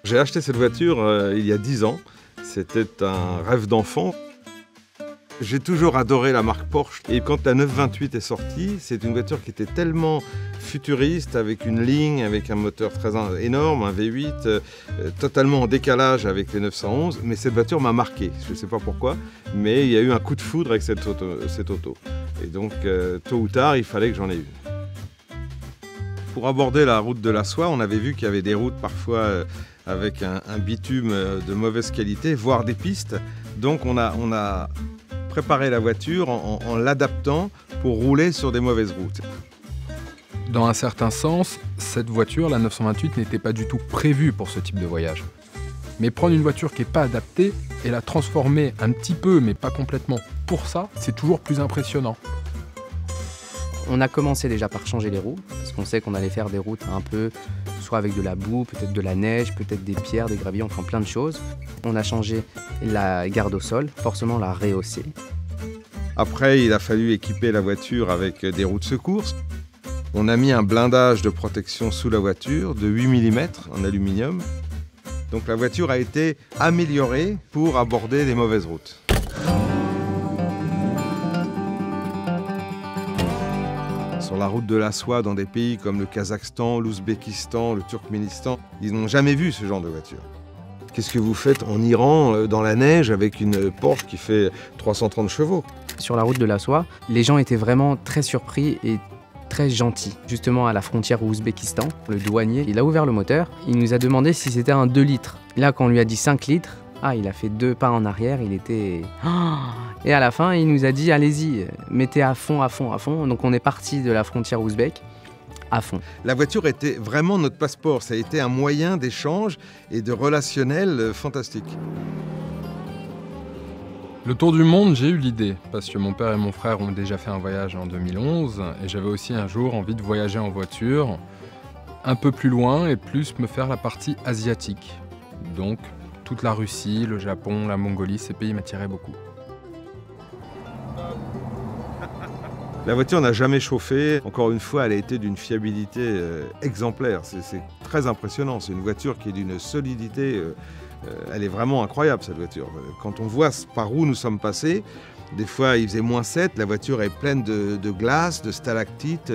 J'ai acheté cette voiture il y a 10 ans. C'était un rêve d'enfant. J'ai toujours adoré la marque Porsche. Et quand la 928 est sortie, c'est une voiture qui était tellement futuriste, avec une ligne, avec un moteur très énorme, un V8, totalement en décalage avec les 911. Mais cette voiture m'a marqué. Je ne sais pas pourquoi, mais il y a eu un coup de foudre avec cette auto. Et donc, tôt ou tard, il fallait que j'en ai une. Pour aborder la route de la soie, on avait vu qu'il y avait des routes parfois avec un bitume de mauvaise qualité, voire des pistes. Donc on a préparé la voiture en l'adaptant pour rouler sur des mauvaises routes. Dans un certain sens, cette voiture, la 928, n'était pas du tout prévue pour ce type de voyage. Mais prendre une voiture qui n'est pas adaptée et la transformer un petit peu, mais pas complètement, pour ça, c'est toujours plus impressionnant. On a commencé déjà par changer les roues, parce qu'on sait qu'on allait faire des routes un peu, soit avec de la boue, peut-être de la neige, peut-être des pierres, des gravillons, enfin plein de choses. On a changé la garde au sol, forcément la rehausser. Après, il a fallu équiper la voiture avec des roues de secours. On a mis un blindage de protection sous la voiture de 8 mm en aluminium. Donc la voiture a été améliorée pour aborder les mauvaises routes. Sur la route de la soie, dans des pays comme le Kazakhstan, l'Ouzbékistan, le Turkménistan, ils n'ont jamais vu ce genre de voiture. Qu'est-ce que vous faites en Iran, dans la neige, avec une Porsche qui fait 330 chevaux? Sur la route de la soie, les gens étaient vraiment très surpris et très gentils. Justement, à la frontière au Ouzbékistan, le douanier, il a ouvert le moteur, il nous a demandé si c'était un 2 litres. Là, quand on lui a dit 5 litres, il a fait 2 pas en arrière, il était... Et à la fin, il nous a dit, allez-y, mettez à fond, à fond, à fond. Donc on est parti de la frontière ouzbek à fond. La voiture était vraiment notre passeport. Ça a été un moyen d'échange et de relationnel fantastique. Le tour du monde, j'ai eu l'idée, parce que mon père et mon frère ont déjà fait un voyage en 2011, et j'avais aussi un jour envie de voyager en voiture, un peu plus loin et plus me faire la partie asiatique. Donc toute la Russie, le Japon, la Mongolie, ces pays m'attiraient beaucoup. La voiture n'a jamais chauffé. Encore une fois, elle a été d'une fiabilité exemplaire. C'est très impressionnant. C'est une voiture qui est d'une solidité. Elle est vraiment incroyable, cette voiture. Quand on voit par où nous sommes passés, des fois il faisait -7, la voiture est pleine de glace, de stalactites.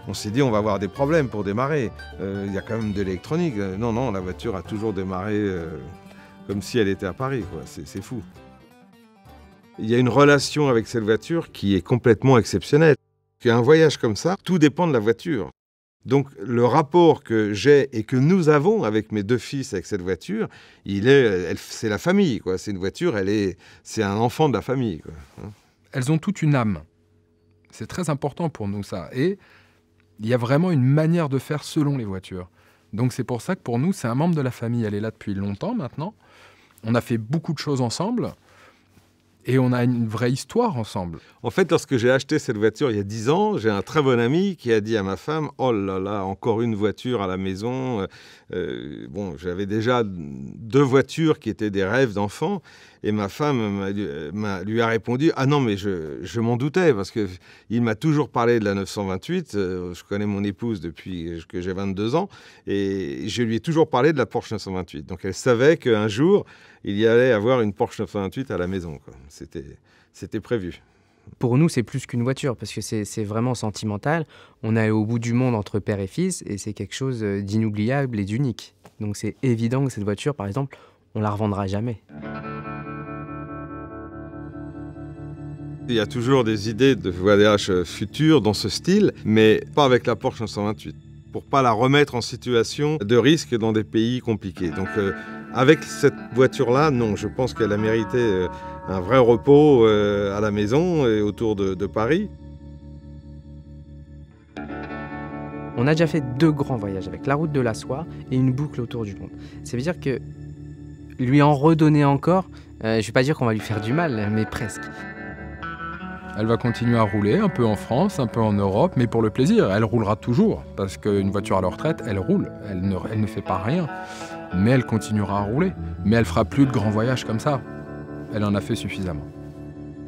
On s'est dit on va avoir des problèmes pour démarrer. Il y a quand même de l'électronique. Non, la voiture a toujours démarré comme si elle était à Paris, quoi. C'est fou. Il y a une relation avec cette voiture qui est complètement exceptionnelle. Un voyage comme ça, tout dépend de la voiture. Donc le rapport que j'ai et que nous avons avec mes 2 fils avec cette voiture, c'est la famille, quoi. C'est une voiture, c'est un enfant de la famille, quoi. Elles ont toute une âme. C'est très important pour nous, ça. Et il y a vraiment une manière de faire selon les voitures. Donc c'est pour ça que pour nous, c'est un membre de la famille. Elle est là depuis longtemps maintenant. On a fait beaucoup de choses ensemble. Et on a une vraie histoire ensemble. En fait, lorsque j'ai acheté cette voiture il y a 10 ans, j'ai un très bon ami qui a dit à ma femme « Oh là là, encore une voiture à la maison ». Bon, j'avais déjà 2 voitures qui étaient des rêves d'enfant. Et ma femme lui a répondu « Ah non, mais je m'en doutais, parce qu'il m'a toujours parlé de la 928. Je connais mon épouse depuis que j'ai 22 ans. Et je lui ai toujours parlé de la Porsche 928. Donc elle savait qu'un jour, il y allait avoir une Porsche 928 à la maison, quoi. C'était prévu. Pour nous, c'est plus qu'une voiture, parce que c'est vraiment sentimental. On est au bout du monde entre père et fils, et c'est quelque chose d'inoubliable et d'unique. Donc c'est évident que cette voiture, par exemple, on la revendra jamais. Il y a toujours des idées de voyage futur dans ce style, mais pas avec la Porsche 928, pour pas la remettre en situation de risque dans des pays compliqués. Donc avec cette voiture-là, non, je pense qu'elle a mérité un vrai repos à la maison et autour de Paris. On a déjà fait 2 grands voyages avec la route de la soie et une boucle autour du monde. Ça veut dire que lui en redonner encore, je ne vais pas dire qu'on va lui faire du mal, mais presque. Elle va continuer à rouler, un peu en France, un peu en Europe, mais pour le plaisir. Elle roulera toujours, parce qu'une voiture à la retraite, elle roule. Elle ne fait pas rien, mais elle continuera à rouler. Mais elle fera plus de grands voyages comme ça. Elle en a fait suffisamment.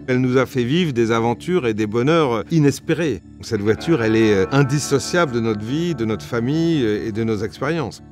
Elle nous a fait vivre des aventures et des bonheurs inespérés. Cette voiture, elle est indissociable de notre vie, de notre famille et de nos expériences.